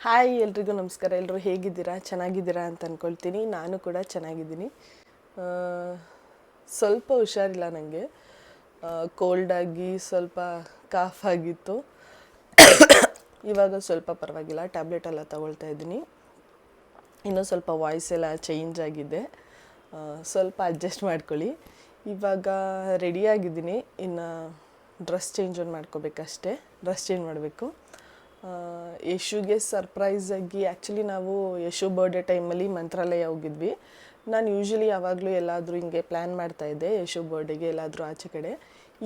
Hi ಎಲ್ರಿಗೂ ನಮಸ್ಕಾರ. ಎಲ್ಲರೂ ಹೇಗಿದ್ದೀರಾ? ಚೆನ್ನಾಗಿದ್ದೀರಾ ಅಂತ ಅಂದ್ಕೊಳ್ತೀನಿ. ನಾನು ಕೂಡ ಚೆನ್ನಾಗಿದ್ದೀನಿ. ಸ್ವಲ್ಪ ಹುಷಾರಿಲ್ಲ ನನಗೆ. ಕೋಲ್ಡಾಗಿ ಸ್ವಲ್ಪ ಕಾಫ್ ಆಗಿತ್ತು. ಇವಾಗ ಸ್ವಲ್ಪ ಪರವಾಗಿಲ್ಲ, ಟ್ಯಾಬ್ಲೆಟ್ ಎಲ್ಲ ತಗೊಳ್ತಾ ಇದ್ದೀನಿ. ಇನ್ನೂ ಸ್ವಲ್ಪ ವಾಯ್ಸ್ ಎಲ್ಲ ಚೇಂಜ್ ಆಗಿದೆ, ಸ್ವಲ್ಪ ಅಡ್ಜಸ್ಟ್ ಮಾಡ್ಕೊಳ್ಳಿ. ಇವಾಗ ರೆಡಿಯಾಗಿದ್ದೀನಿ, ಇನ್ನು ಡ್ರೆಸ್ ಚೇಂಜ್ ಮಾಡ್ಕೋಬೇಕಷ್ಟೇ. ಡ್ರೆಸ್ ಚೇಂಜ್ ಮಾಡಬೇಕು. ಯಶುಗೆ ಸರ್ಪ್ರೈಸಾಗಿ ಆ್ಯಕ್ಚುಲಿ ನಾವು ಯಶು ಬರ್ಡೇ ಟೈಮಲ್ಲಿ ಮಂತ್ರಾಲಯ ಹೋಗಿದ್ವಿ. ನಾನು ಯೂಶ್ವಲಿ ಯಾವಾಗಲೂ ಎಲ್ಲಾದರೂ ಹಿಂಗೆ ಪ್ಲ್ಯಾನ್ ಮಾಡ್ತಾಯಿದ್ದೆ ಯಶು ಬರ್ಡೇಗೆ ಎಲ್ಲಾದರೂ ಆಚೆ ಕಡೆ.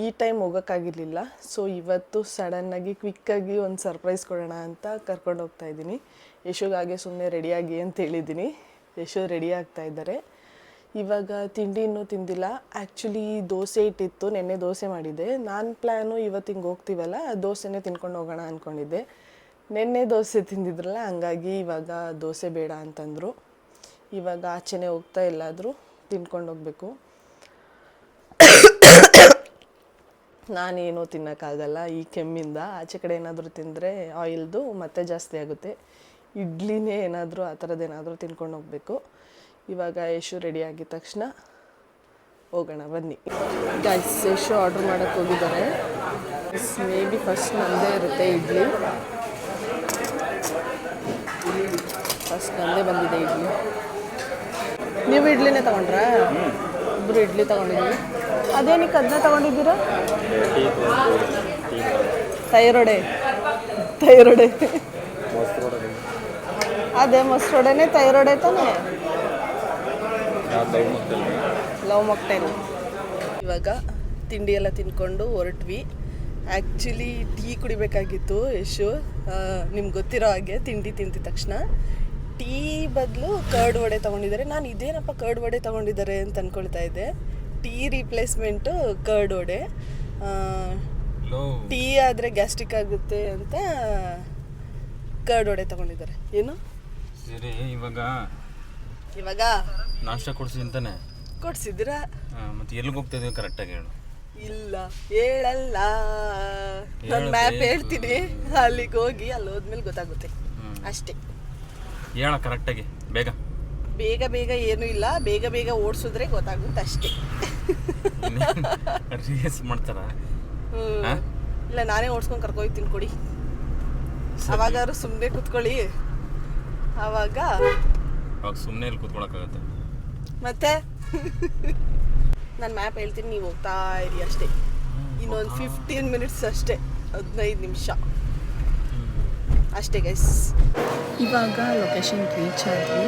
ಈ ಟೈಮ್ ಹೋಗೋಕ್ಕಾಗಿರಲಿಲ್ಲ. ಸೊ ಇವತ್ತು ಸಡನ್ನಾಗಿ ಕ್ವಿಕ್ಕಾಗಿ ಒಂದು ಸರ್ಪ್ರೈಸ್ ಕೊಡೋಣ ಅಂತ ಕರ್ಕೊಂಡು ಹೋಗ್ತಾಯಿದ್ದೀನಿ. ಯಶುಗಾಗೆ ಸುಮ್ಮನೆ ರೆಡಿಯಾಗಿ ಅಂತ ಹೇಳಿದ್ದೀನಿ. ಯಶು ರೆಡಿ ಆಗ್ತಾಯಿದ್ದಾರೆ. ಇವಾಗ ತಿಂಡಿ ಇನ್ನೂ ತಿಂದಿಲ್ಲ. ಆ್ಯಕ್ಚುಲಿ ದೋಸೆ ಇಟ್ಟಿತ್ತು, ನೆನ್ನೆ ದೋಸೆ ಮಾಡಿದ್ದೆ. ನಾನು ಪ್ಲ್ಯಾನು ಇವತ್ತು ಹಿಂಗೆ ಹೋಗ್ತೀವಲ್ಲ ದೋಸೆನೇ ತಿನ್ಕೊಂಡು ಹೋಗೋಣ ಅಂದ್ಕೊಂಡಿದ್ದೆ. ನೆನ್ನೆ ದೋಸೆ ತಿಂದಿದ್ರಲ್ಲ, ಹಂಗಾಗಿ ಇವಾಗ ದೋಸೆ ಬೇಡ ಅಂತಂದರು. ಇವಾಗ ಆಚೆನೇ ಹೋಗ್ತಾ ಎಲ್ಲಾದರೂ ತಿನ್ಕೊಂಡು ಹೋಗಬೇಕು. ನಾನೇನೂ ತಿನ್ನೋಕ್ಕಾಗಲ್ಲ ಈ ಕೆಮ್ಮಿಂದ. ಆಚೆ ಕಡೆ ಏನಾದರೂ ತಿಂದರೆ ಆಯಿಲ್ದು ಮತ್ತೆ ಜಾಸ್ತಿ ಆಗುತ್ತೆ. ಇಡ್ಲಿನೇ ಏನಾದರೂ ಆ ಥರದ್ದೇನಾದರೂ ತಿನ್ಕೊಂಡು ಹೋಗಬೇಕು. ಇವಾಗ ಯಶು ರೆಡಿ ಆಗಿದ ತಕ್ಷಣ ಹೋಗೋಣ ಬನ್ನಿ. ಗೈಸ್, ಯಶು ಆರ್ಡ್ರ್ ಮಾಡೋಕ್ಕೆ ಹೋಗಿದ್ದಾರೆ. ಮೇ ಬಿ ಫಸ್ಟ್ ನಮ್ಮದೇ ಇರುತ್ತೆ ಇಡ್ಲಿ. ಫಸ್ಟ್ ನಮ್ಮದೇ ಬಂದಿದೆ ಇಡ್ಲಿ. ನೀವು ಇಡ್ಲಿನೇ ತೊಗೊಂಡ್ರಾ? ಇಬ್ಬರು ಇಡ್ಲಿ ತೊಗೊಂಡಿದ್ದೀವಿ. ಅದೇನಕ್ಕೆ ಅದನ್ನ ತೊಗೊಂಡಿದ್ದೀರಾ? ತೈರೊಡೆ ಅದೇ ಮೊಸರೊಡೆನೇ ತೈರೊಡೆ ತಾನೇ? Love mocktail. ಇವಾಗ ತಿಂಡಿ ಎಲ್ಲ ತಿನ್ಕೊಂಡು ಹೊರಟ್ವಿ. ಆ್ಯಕ್ಚುಲಿ ಟೀ ಕುಡಿಬೇಕಾಗಿತ್ತು ಯಶು. ನಿಮ್ಗೆ ಗೊತ್ತಿರೋ ಹಾಗೆ ತಿಂಡಿ ತಿಂದಿದ ತಕ್ಷಣ ಟೀ ಬದಲು ಕರ್ಡ್ ವಡೆ ತೊಗೊಂಡಿದ್ದಾರೆ. ನಾನು ಇದೇನಪ್ಪ ಕರ್ಡ್ ವಡೆ ತೊಗೊಂಡಿದ್ದಾರೆ ಅಂತ ಅಂದ್ಕೊಳ್ತಾ ಇದ್ದೆ. Tea replacement curd vada. Tea ಆದರೆ ಗ್ಯಾಸ್ಟ್ರಿಕ್ ಆಗುತ್ತೆ ಅಂತ ಕರ್ಡ್ ವಡೆ ತೊಗೊಂಡಿದ್ದಾರೆ. ಏನು ಸರಿ, ಇವಾಗ ನಾಷ್ಟ ಕೊಡ್ಸಿ ಅಂತಾನೆ ಕೊಡ್ಸಿದ್ದೀರಾ? ಮತ್ತೆ ಎಲ್ಲಿಗೆ ಹೋಗ್ತಾ ಇದೀವಿ ಕರೆಕ್ಟಾಗಿ ಹೇಳು. ಇಲ್ಲ ಹೇಳಲ್ಲ, ನಾನು ಮ್ಯಾಪ್ ಹೇಳ್ತೀನಿ, ಅಲ್ಲಿಗೆ ಹೋಗಿ ಅಲ್ಲಿ ಹೋದ್ಮೇಲೆ ಗೊತ್ತಾಗುತ್ತೆ ಅಷ್ಟೇ. ಹೇಳ ಕರೆಕ್ಟಾಗಿ, ಬೇಗ ಬೇಗ ಏನೂ ಇಲ್ಲ, ಬೇಗ ಓಡಿಸಿದ್ರೆ ಗೊತ್ತಾಗುತ್ತೆ ಅಷ್ಟೇ. ರೇಸ್ ಮಾಡ್ತಾರ? ಇಲ್ಲ, ನಾನೇ ಓಡಿಸ್ಕೊಂಡು ಕರ್ಕೊಯ್ತೀನಿ ಕೊಡಿ. ಅವಾಗಾದ್ರು ಸುಮ್ಮನೆ ಕೂತ್ಕೊಳ್ಳಿ. ಅವಾಗ ಸುಮ್ಮನೆ ಇಲ್ಲಿ ಕೂತ್ಕೊಳಕ್ಕಾಗತ್ತೆ ಮತ್ತೆ? ನಾನು ಮ್ಯಾಪ್ ಹೇಳ್ತೀನಿ, ನೀವು ಹೋಗ್ತಾ ಇರಿ ಅಷ್ಟೇ. ಇನ್ನೊಂದು 15 ಮಿನಿಟ್ಸ್ ಅಷ್ಟೇ, 15 ನಿಮಿಷ ಅಷ್ಟೇ ಗೈಸ್. ಇವಾಗ ಲೊಕೇಶನ್ ರೀಚ್ ಆದ್ವಿ.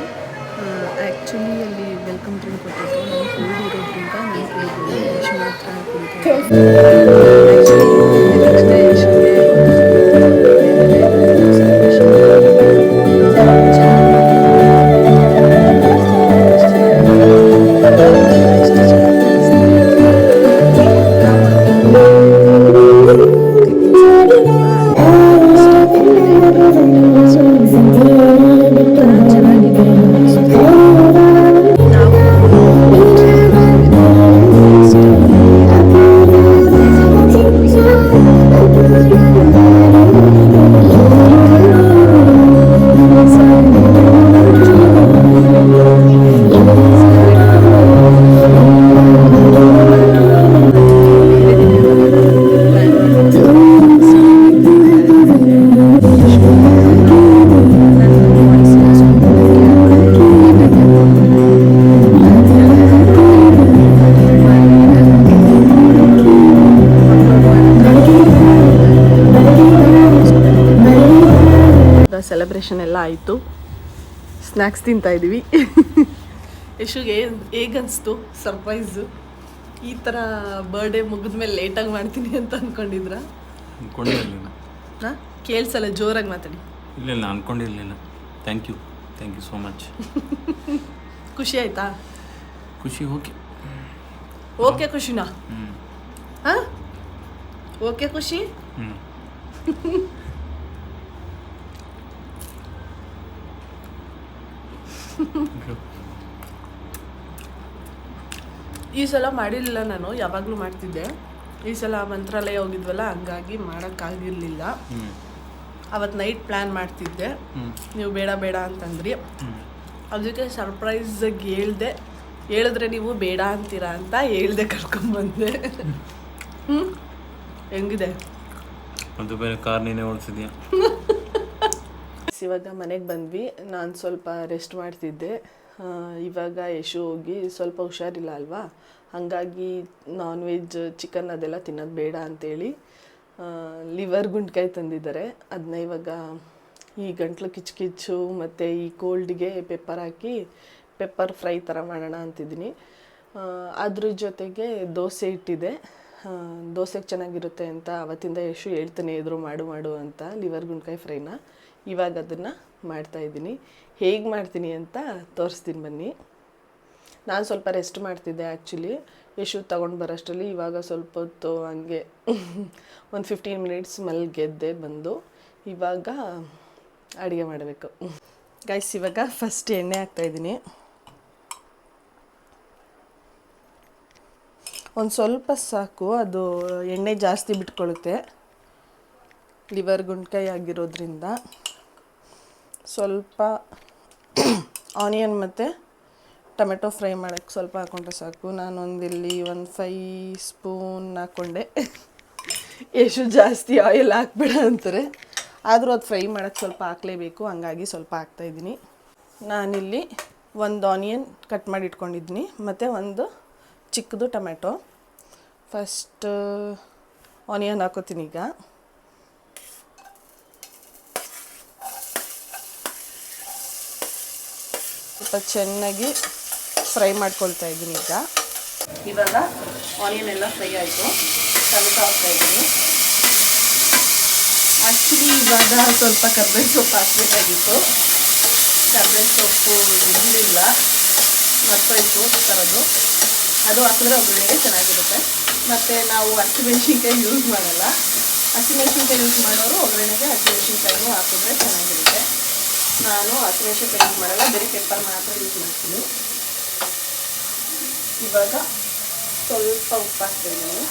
ಆ್ಯಕ್ಚುಲಿ ಅಲ್ಲಿ ವೆಲ್ಕಮ್ ಡ್ರಿಂಕ್ ಕೊಟ್ಟಿದ್ರು. ನಾನು ಕುಡಿದಿರೋದ್ರಿಂದ ನಾನು ಕುಡಿದಿಲ್ಲ, ಯಶು ಮಾತ್ರ ಸೆಲೆಬ್ರೇಷನ್ ಎಲ್ಲ ಆಯಿತು. ಸ್ನ್ಯಾಕ್ಸ್ ತಿಂತಾಯಿದ್ದೀವಿ. ಯಶುಗೆ ಹೇಗನ್ನಿಸ್ತು ಸರ್ಪ್ರೈಸು? ಈ ಥರ ಬರ್ಡೇ ಮುಗಿದ್ಮೇಲೆ ಲೇಟಾಗಿ ಮಾಡ್ತೀನಿ ಅಂತ ಅಂದ್ಕೊಂಡಿದ್ರ? ಕೇಳಿಸಲ್ಲ, ಜೋರಾಗಿ ಮಾತಾಡಿ. ಇಲ್ಲ ಅಂದ್ಕೊಂಡಿರಲಿಲ್ಲ. Thank you so much. ಖುಷಿ ಆಯ್ತಾ? ಖುಷಿ. ಓಕೆ ಖುಷಿನಾ? ಹಾಂ, ಓಕೆ ಖುಷಿ. ಈ ಸಲ ಮಾಡಿರಲಿಲ್ಲ, ನಾನು ಯಾವಾಗಲೂ ಮಾಡ್ತಿದ್ದೆ. ಈ ಸಲ ಮಂತ್ರಾಲಯ ಹೋಗಿದ್ವಲ್ಲ, ಹಂಗಾಗಿ ಮಾಡೋಕ್ಕಾಗಿರಲಿಲ್ಲ. ಅವತ್ತು ನೈಟ್ ಪ್ಲ್ಯಾನ್ ಮಾಡ್ತಿದ್ದೆ, ನೀವು ಬೇಡ ಬೇಡ ಅಂತಂದ್ರಿ. ಅದಕ್ಕೆ ಸರ್ಪ್ರೈಸಾಗಿ ಹೇಳಿದ್ರೆ ನೀವು ಬೇಡ ಅಂತೀರಾ ಅಂತ ಹೇಳ್ದೆ ಕರ್ಕೊಂಬಂದೆ. ಹೆಂಗಿದೆ? ಅದು ಬೇರೆ ಕಾರ್ ನೀನೇ ಓಡಿಸಿದ್ಯಾ? ಇವಾಗ ಮನೆಗೆ ಬಂದ್ವಿ. ನಾನು ಸ್ವಲ್ಪ ರೆಸ್ಟ್ ಮಾಡ್ತಿದ್ದೆ. ಇವಾಗ ಯಶು ಹೋಗಿ ಸ್ವಲ್ಪ ಹುಷಾರಿಲ್ಲ ಅಲ್ವಾ, ಹಾಗಾಗಿ ನಾನ್ ವೆಜ್ ಚಿಕನ್ ಅದೆಲ್ಲ ತಿನ್ನೋದು ಬೇಡ ಅಂತೇಳಿ ಲಿವರ್ ಗುಂಡ್ಕಾಯಿ ತಂದಿದ್ದಾರೆ. ಅದನ್ನ ಇವಾಗ ಈ ಗಂಟ್ಲು ಕಿಚ್ಚು ಮತ್ತು ಈ ಕೋಲ್ಡ್ಗೆ ಪೆಪ್ಪರ್ ಹಾಕಿ ಪೆಪ್ಪರ್ ಫ್ರೈ ಥರ ಮಾಡೋಣ ಅಂತಿದ್ದೀನಿ. ಅದ್ರ ಜೊತೆಗೆ ದೋಸೆ ಇಟ್ಟಿದೆ. ದೋಸೆಗೆ ಚೆನ್ನಾಗಿರುತ್ತೆ ಅಂತ ಅವತ್ತಿಂದ ಯಶು ಹೇಳ್ತಾನೆ ಇದ್ರು ಮಾಡು ಅಂತ ಲಿವರ್ ಗುಂಡ್ಕಾಯಿ ಫ್ರೈನ. ಇವಾಗ ಅದನ್ನು ಮಾಡ್ತಾಯಿದ್ದೀನಿ. ಹೇಗೆ ಮಾಡ್ತೀನಿ ಅಂತ ತೋರಿಸ್ತೀನಿ ಬನ್ನಿ. ನಾನು ಸ್ವಲ್ಪ ರೆಸ್ಟ್ ಮಾಡ್ತಿದ್ದೆ ಆ್ಯಕ್ಚುಲಿ. ಯಶು ತೊಗೊಂಡು ಬರೋಷ್ಟರಲ್ಲಿ ಇವಾಗ ಸ್ವಲ್ಪ ಹೊತ್ತು ಹಂಗೆ ಒಂದು 15 ಮಿನಿಟ್ಸ್ ಮಲ್ಗೆದ್ದೆ ಬಂದು. ಇವಾಗ ಅಡುಗೆ ಮಾಡಬೇಕು. ಗೈಸ್, ಇವಾಗ ಫಸ್ಟ್ ಎಣ್ಣೆ ಹಾಕ್ತಾಯಿದ್ದೀನಿ. ಒಂದು ಸ್ವಲ್ಪ ಸಾಕು, ಅದು ಎಣ್ಣೆ ಜಾಸ್ತಿ ಬಿಟ್ಕೊಳ್ಳುತ್ತೆ ಲಿವರ್ ಗುಂಡ್ಕಾಯಿ ಆಗಿರೋದ್ರಿಂದ. ಸ್ವಲ್ಪ ಆನಿಯನ್ ಮತ್ತು ಟೊಮೆಟೊ ಫ್ರೈ ಮಾಡೋಕ್ಕೆ ಸ್ವಲ್ಪ ಹಾಕ್ಕೊಂಡ್ರೆ ಸಾಕು. ನಾನೊಂದಿಲ್ಲಿ 5 ಸ್ಪೂನ್ ಹಾಕ್ಕೊಂಡೆ. ಎಷ್ಟು ಜಾಸ್ತಿ ಆಯಿಲ್ ಹಾಕ್ಬೇಡ ಅಂತಾರೆ, ಆದರೂ ಅದು ಫ್ರೈ ಮಾಡೋಕ್ಕೆ ಸ್ವಲ್ಪ ಹಾಕಲೇಬೇಕು, ಹಂಗಾಗಿ ಸ್ವಲ್ಪ ಹಾಕ್ತಾಯಿದ್ದೀನಿ. ನಾನಿಲ್ಲಿ ಒಂದು ಆನಿಯನ್ ಕಟ್ ಮಾಡಿ ಇಟ್ಕೊಂಡಿದ್ದೀನಿ ಮತ್ತು ಒಂದು ಚಿಕ್ಕದು ಟೊಮೆಟೊ. ಫಸ್ಟ್ ಆನಿಯನ್ ಹಾಕೋತೀನಿ. ಈಗ ಸ್ವಲ್ಪ ಚೆನ್ನಾಗಿ ಫ್ರೈ ಮಾಡ್ಕೊಳ್ತಾ ಇದ್ದೀನಿ. ಇವಾಗ ಆನಿಯನ್ ಎಲ್ಲ ಫ್ರೈ ಆಯಿತು, ಟೊಮೆಟೊ ಹಾಕ್ತಾಯಿದ್ದೀನಿ. ಆ್ಯಕ್ಚುಲಿ ಇವಾಗ ಸ್ವಲ್ಪ ಕರ್ಬೇವು ಸೊಪ್ಪು ಹಾಕಬೇಕಾಗಿತ್ತು. ಕರ್ಬೇವು ಸೊಪ್ಪು ಇರಲಿಲ್ಲ, ಮರ್ತೋಯ್ತು ತರೋದು. ಅದು ಹಾಕಿದ್ರೆ ಒಗ್ಗರಣೆಗೆ ಚೆನ್ನಾಗಿರುತ್ತೆ. ಮತ್ತು ನಾವು ಹಸಿಮೆಣ್ಸಿನ್ಕಾಯಿ ಯೂಸ್ ಮಾಡಲ್ಲ. ಹಸಿಮೆಣ್ಸಿನ್ಕಾಯಿ ಯೂಸ್ ಮಾಡೋರು ಒಗ್ಗರಣೆಗೆ ಹಸಿಮೆಣ್ಸಿನ್ಕಾಯಿನೂ ಹಾಕಿದ್ರೆ ಚೆನ್ನಾಗಿರುತ್ತೆ. ನಾನು ಹಸಿಮೆಣ್ಸಿನ್ಕಾಯಿ ಯೂಸ್ ಮಾಡಲ್ಲ, ಬರೀ ಪೆಪ್ಪರ್ ಮಾತ್ರ ಯೂಸ್ ಮಾಡ್ತೀನಿ. ಇವಾಗ ಸ್ವಲ್ಪ ಉಪ್ಪು ಹಾಕ್ತಾಯಿದ್ದೀನಿ,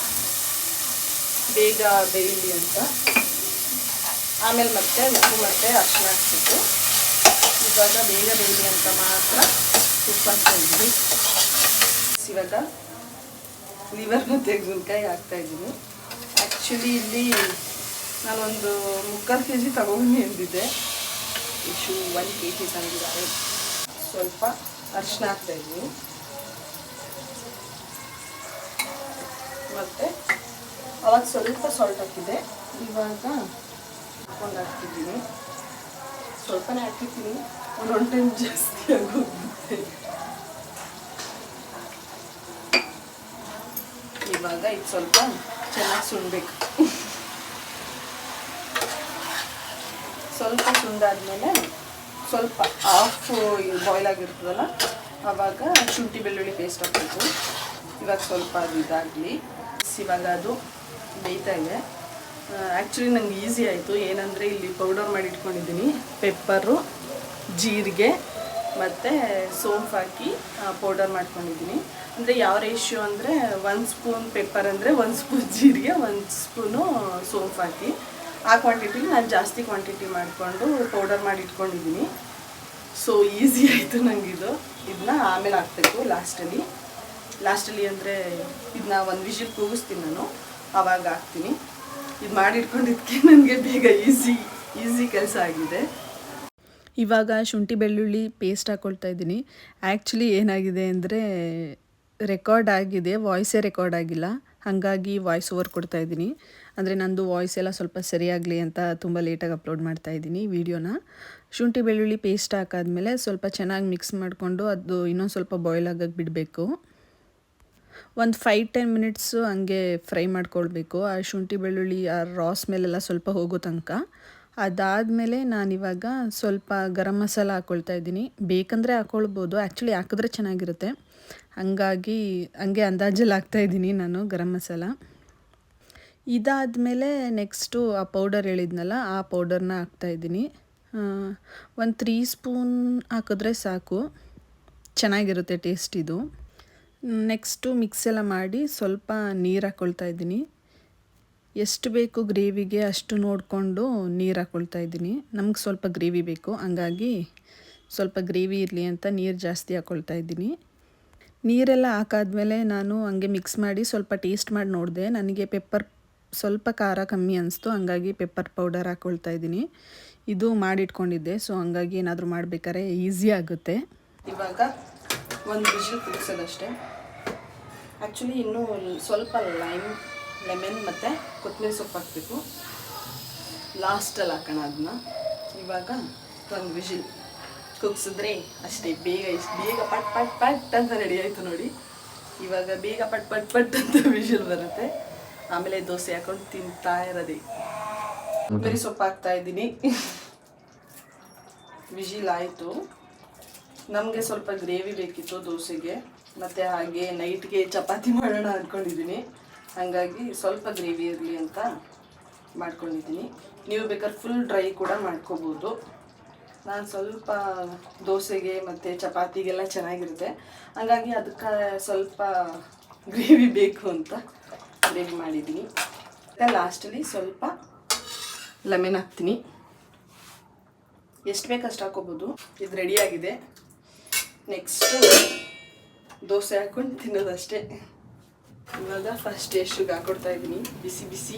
ಬೇಗ ಬೇಯಲಿ ಅಂತ. ಆಮೇಲೆ ಮತ್ತೆ ಉಪ್ಪು ಮತ್ತು ಅರಿಶಿನ ಹಾಕ್ಬಿಟ್ಟು ಇವಾಗ ಬೇಗ ಬೇಯಲಿ ಅಂತ ಮಾತ್ರ ಉಪ್ಪು ಹಾಕ್ತಾಯಿದ್ದೀನಿ. ಇವಾಗ ಲಿವರ್ ಮತ್ತು ಗುಂಡ್ಕಾಯಿ ಹಾಕ್ತಾಯಿದ್ದೀನಿ. ಆ್ಯಕ್ಚುಲಿ ಇಲ್ಲಿ ನಾನೊಂದು 3/4 kg ತಗೊಂಡು ಎಂದಿದ್ದೆ. ಇಶು 1 kg ತಂದಿದ್ದಾರೆ. ಸ್ವಲ್ಪ ಅರಿಶಿನ ಹಾಕ್ತಾಯಿದ್ದೀನಿ ಮತ್ತು ಅವಾಗ ಸ್ವಲ್ಪ ಸಾಲ್ಟ್ ಹಾಕಿದ್ದೆ. ಇವಾಗ ಹಾಕ್ಕೊಂಡು ಹಾಕ್ತಿದ್ದೀನಿ. ಸ್ವಲ್ಪನೇ ಹಾಕಿದ್ದೀನಿ, ಒಂದು ಟೈಮ್ ಜಾಸ್ತಿ ಆಗೋಗುತ್ತೆ. ಇವಾಗ ಇದು ಸ್ವಲ್ಪ ಚೆನ್ನಾಗಿ ಸುಡಬೇಕು. ಸ್ವಲ್ಪ ಸುಂದಾದ್ಮೇಲೆ ಸ್ವಲ್ಪ ಹಾಫ್ ಬಾಯ್ಲ್ ಆಗಿರ್ತದಲ್ಲ, ಆವಾಗ ಶುಂಠಿ ಬೆಳ್ಳುಳ್ಳಿ ಪೇಸ್ಟ್ ಹಾಕಬೇಕು. ಇವಾಗ ಸ್ವಲ್ಪ ಅದು ಇದಾಗಲಿ. ಇವಾಗ ಅದು ಬೇಯ್ತಾ ಇದೆ. ಆ್ಯಕ್ಚುಲಿ ನಂಗೆ ಈಸಿ ಆಯಿತು. ಏನಂದರೆ ಇಲ್ಲಿ ಪೌಡರ್ ಮಾಡಿ ಇಟ್ಕೊಂಡಿದ್ದೀನಿ. ಪೆಪ್ಪರು, ಜೀರಿಗೆ ಮತ್ತು ಸೋಂಪು ಹಾಕಿ ಪೌಡರ್ ಮಾಡ್ಕೊಂಡಿದ್ದೀನಿ. ಅಂದರೆ ಯಾವ ರೇಷ್ಯೋ ಅಂದರೆ 1 ಸ್ಪೂನ್ ಪೆಪ್ಪರ್ ಅಂದರೆ 1 ಸ್ಪೂನ್ ಜೀರಿಗೆ, 1 ಸ್ಪೂನು ಸೋಂಪು ಹಾಕಿ. ಆ ಕ್ವಾಂಟಿಟಿಲಿ ನಾನು ಜಾಸ್ತಿ ಕ್ವಾಂಟಿಟಿ ಮಾಡಿಕೊಂಡು ಪೌಡರ್ ಮಾಡಿ ಇಟ್ಕೊಂಡಿದ್ದೀನಿ. ಸೊ ಈಸಿ ಆಯಿತು ನನಗಿದು. ಇದನ್ನ ಆಮೇಲೆ ಹಾಕಬೇಕು ಲಾಸ್ಟಲ್ಲಿ ಅಂದರೆ ಇದನ್ನ 1 ವಿಷಲ್ ಕೂಗಿಸ್ತೀನಿ ನಾನು, ಆವಾಗ ಹಾಕ್ತೀನಿ. ಇದು ಮಾಡಿಟ್ಕೊಂಡಿದ್ದಕ್ಕೆ ನನಗೆ ಬೇಗ ಈಸಿ ಕೆಲಸ ಆಗಿದೆ. ಇವಾಗ ಶುಂಠಿ ಬೆಳ್ಳುಳ್ಳಿ ಪೇಸ್ಟ್ ಹಾಕ್ಕೊಳ್ತಾ ಇದ್ದೀನಿ. ಆ್ಯಕ್ಚುಲಿ ಏನಾಗಿದೆ ಅಂದರೆ ರೆಕಾರ್ಡ್ ಆಗಿದೆ, ವಾಯ್ಸೇ ರೆಕಾರ್ಡ್ ಆಗಿಲ್ಲ. ಹಾಗಾಗಿ ವಾಯ್ಸ್ ಓವರ್ ಕೊಡ್ತಾ ಇದ್ದೀನಿ. ಅಂದರೆ ನಂದು ವಾಯ್ಸ್ ಎಲ್ಲ ಸ್ವಲ್ಪ ಸರಿಯಾಗಲಿ ಅಂತ ತುಂಬ ಲೇಟಾಗಿ ಅಪ್ಲೋಡ್ ಮಾಡ್ತಾ ಇದ್ದೀನಿ ವೀಡಿಯೋನ. ಶುಂಠಿ ಬೆಳ್ಳುಳ್ಳಿ ಪೇಸ್ಟ್ ಹಾಕಾದ್ಮೇಲೆ ಸ್ವಲ್ಪ ಚೆನ್ನಾಗಿ ಮಿಕ್ಸ್ ಮಾಡಿಕೊಂಡು ಅದು ಇನ್ನೊಂದು ಸ್ವಲ್ಪ ಬಾಯ್ಲ್ ಆಗೋಕ್ಕೆ ಬಿಡಬೇಕು. ಒಂದು 5-10 ಮಿನಿಟ್ಸು ಹಂಗೆ ಫ್ರೈ ಮಾಡ್ಕೊಳ್ಬೇಕು. ಆ ಶುಂಠಿ ಬೆಳ್ಳುಳ್ಳಿ ಆ ರಾ ಸ್ಮೆಲ್ಲೆಲ್ಲ ಸ್ವಲ್ಪ ಹೋಗೋ ತನಕ. ಅದಾದಮೇಲೆ ನಾನಿವಾಗ ಸ್ವಲ್ಪ ಗರಂ ಮಸಾಲ ಹಾಕ್ಕೊಳ್ತಾ ಇದ್ದೀನಿ. ಬೇಕಂದರೆ ಹಾಕ್ಕೊಳ್ಬೋದು, ಆ್ಯಕ್ಚುಲಿ ಹಾಕಿದ್ರೆ ಚೆನ್ನಾಗಿರುತ್ತೆ. ಹಂಗಾಗಿ ಹಂಗೆ ಅಂದಾಜಲ್ಲಿ ಹಾಕ್ತಾಯಿದ್ದೀನಿ ನಾನು ಗರಂ ಮಸಾಲ. ಇದಾದಮೇಲೆ ನೆಕ್ಸ್ಟು ಆ ಪೌಡರ್ ಹೇಳಿದ್ನಲ್ಲ, ಆ ಪೌಡರ್ನ ಹಾಕ್ತಾಯಿದ್ದೀನಿ. 1 3 ಸ್ಪೂನ್ ಹಾಕಿದ್ರೆ ಸಾಕು, ಚೆನ್ನಾಗಿರುತ್ತೆ ಟೇಸ್ಟ್ ಇದು. ನೆಕ್ಸ್ಟು ಮಿಕ್ಸ್ ಎಲ್ಲ ಮಾಡಿ ಸ್ವಲ್ಪ ನೀರು ಹಾಕ್ಕೊಳ್ತಾ ಇದ್ದೀನಿ. ಎಷ್ಟು ಬೇಕು ಗ್ರೇವಿಗೆ ಅಷ್ಟು ನೋಡಿಕೊಂಡು ನೀರು ಹಾಕ್ಕೊಳ್ತಾ ಇದ್ದೀನಿ. ನಮ್ಗೆ ಸ್ವಲ್ಪ ಗ್ರೇವಿ ಬೇಕು, ಹಂಗಾಗಿ ಸ್ವಲ್ಪ ಗ್ರೇವಿ ಇರಲಿ ಅಂತ ನೀರು ಜಾಸ್ತಿ ಹಾಕ್ಕೊಳ್ತಾ ಇದ್ದೀನಿ. ನೀರೆಲ್ಲ ಹಾಕಾದ್ಮೇಲೆ ನಾನು ಹಂಗೆ ಮಿಕ್ಸ್ ಮಾಡಿ ಸ್ವಲ್ಪ ಟೇಸ್ಟ್ ಮಾಡಿ ನೋಡಿದೆ. ನನಗೆ ಪೆಪ್ಪರ್ ಸ್ವಲ್ಪ ಖಾರ ಕಮ್ಮಿ ಅನಿಸ್ತು, ಹಂಗಾಗಿ ಪೆಪ್ಪರ್ ಪೌಡರ್ ಹಾಕ್ಕೊಳ್ತಾ ಇದ್ದೀನಿ. ಇದು ಮಾಡಿಟ್ಕೊಂಡಿದ್ದೆ, ಸೊ ಹಂಗಾಗಿ ಏನಾದರೂ ಮಾಡಬೇಕಾದ್ರೆ ಈಸಿ ಆಗುತ್ತೆ. ಇವಾಗ ಒಂದು ವಿಷಲ್ ಕುದಿಸೋದಷ್ಟೇ. ಆ್ಯಕ್ಚುಲಿ ಇನ್ನೂ ಸ್ವಲ್ಪ ಲೆಮನ್ ಮತ್ತು ಕೊತ್ತಂಬರಿ ಸೊಪ್ಪು ಹಾಕಬೇಕು, ಲಾಸ್ಟಲ್ಲಿ ಹಾಕೋಣ ಅದನ್ನ. ಇವಾಗ ಒಂದು ವಿಷಲ್ ಕುಗ್ಸಿದ್ರೆ ಅಷ್ಟೇ, ಬೇಗ ಪಟ್ ಪಟ್ ಪಟ್ ಅಂತ ರೆಡಿ ಆಯಿತು ನೋಡಿ. ಇವಾಗ ಬೇಗ ಪಟ್ ಪಟ್ ಪಟ್ ಅಂತ ವಿಷಲ್ ಬರುತ್ತೆ, ಆಮೇಲೆ ದೋಸೆ ಹಾಕೊಂಡು ತಿಂತಾ ಇರೋದೇ. ಕೊತ್ತಂಬರಿ ಸೊಪ್ಪು ಹಾಕ್ತಾ ಇದ್ದೀನಿ. ವಿಷಲ್ ಆಯಿತು. ನಮಗೆ ಸ್ವಲ್ಪ ಗ್ರೇವಿ ಬೇಕಿತ್ತು ದೋಸೆಗೆ, ಮತ್ತು ಹಾಗೆ ನೈಟ್ಗೆ ಚಪಾತಿ ಮಾಡೋಣ ಅಂದ್ಕೊಂಡಿದ್ದೀನಿ. ಹಾಗಾಗಿ ಸ್ವಲ್ಪ ಗ್ರೇವಿ ಇರಲಿ ಅಂತ ಮಾಡ್ಕೊಂಡಿದ್ದೀನಿ. ನೀವು ಬೇಕಾದ್ರೆ ಫುಲ್ ಡ್ರೈ ಕೂಡ ಮಾಡ್ಕೋಬೋದು. ನಾನು ಸ್ವಲ್ಪ ದೋಸೆಗೆ ಮತ್ತು ಚಪಾತಿಗೆಲ್ಲ ಚೆನ್ನಾಗಿರುತ್ತೆ, ಹಾಗಾಗಿ ಅದಕ್ಕೆ ಸ್ವಲ್ಪ ಗ್ರೇವಿ ಬೇಕು ಅಂತ ಗ್ರೇವಿ ಮಾಡಿದ್ದೀನಿ. ಲಾಸ್ಟಲ್ಲಿ ಸ್ವಲ್ಪ ಲೆಮನ್ ಹಾಕ್ತೀನಿ. ಎಷ್ಟು ಬೇಕಷ್ಟು ಹಾಕೋಬೋದು. ಇದು ರೆಡಿಯಾಗಿದೆ. ನೆಕ್ಸ್ಟು ದೋಸೆ ಹಾಕ್ಕೊಂಡು ತಿನ್ನೋದಷ್ಟೇ. ಇವಾಗ ಫಸ್ಟ್ ಎಷ್ಟುಗೆ ಹಾಕೊಡ್ತಾ ಇದ್ದೀನಿ, ಬಿಸಿ ಬಿಸಿ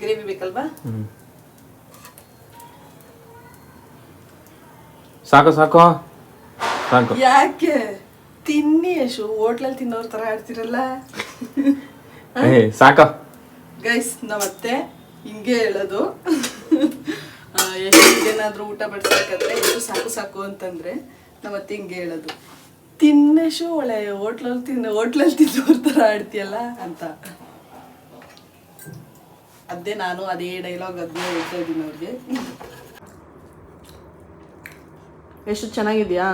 ಗ್ರೇವಿ ಬೇಕಲ್ವಾ? ಸಾಕು ಸಾಕು ಸಾಕು. ಯಾಕೆ ತಿನ್ನಿ ಯಶು, ಹೋಟ್ಲಲ್ಲಿ ತಿನ್ನೋರ್ ಥರ ಆಡ್ತಿರಲ್ಲ. ಸಾಕು ಗೈಸ್, ನಮ್ಮತ್ತೆ ಹಿಂಗೆ ಹೇಳೋದು. ಎಷ್ಟೇನಾದರೂ ಊಟ ಬಡಿಸ್ಬೇಕಾದ್ರೆ ಎಷ್ಟು ಸಾಕು ಸಾಕು ಅಂತಂದರೆ ನಮ್ಮತ್ತೆ ಹಿಂಗೆ ಹೇಳೋದು, ತಿನ್ನೆಶು ಒಳ್ಳೆ ಹೋಟ್ಲಲ್ಲಿ ತಿನ್ನೋರ್ ಥರ ಆಡ್ತೀಯಲ್ಲ ಅಂತ. ಅದೇ ಡೈಲಾಗ್ ಅದನ್ನೇ ಹೇಳ್ತಾ ಇದ್ದೀನಿ ಅವ್ರಿಗೆ. ಎಷ್ಟು ಚೆನ್ನಾಗಿದ್ಯಾ?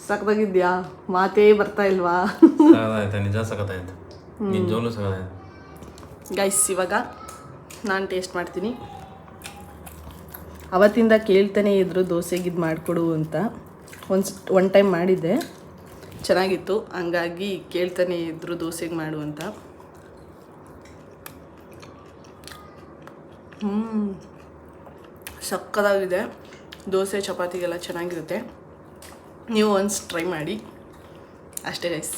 ಸಖತ್ತಾಗಿದ್ಯಾ? ಮಾತೇ ಬರ್ತಾ ಇಲ್ವಾ? ನಿಜ ಸಖತ್ತಾಯ್ತು, ನಿಜವಾಗ್ಲೂ ಸಖತ್ತಾಯ್ತು. ಗೈಸ್, ಇವಾಗ ನಾನು ಟೇಸ್ಟ್ ಮಾಡ್ತೀನಿ. ಅವತ್ತಿಂದ ಕೇಳ್ತಾನೆ ಇದ್ರು ದೋಸೆಗೆ ಇದು ಮಾಡಿಕೊಡು ಅಂತ. ಒನ್ ಟೈಮ್ ಮಾಡಿದ್ದೆ, ಚೆನ್ನಾಗಿತ್ತು, ಹಂಗಾಗಿ ಕೇಳ್ತಾನೆ ಇದ್ರು ದೋಸೆಗೆ ಮಾಡು ಅಂತ. ಸಕ್ಕತ್ತಾಗಿದೆ. ದೋಸೆ ಚಪಾತಿಗೆಲ್ಲ ಚೆನ್ನಾಗಿರುತ್ತೆ. ನೀವು ಒನ್ಸ್ ಟ್ರೈ ಮಾಡಿ ಅಷ್ಟೇ ಗೈಸ್.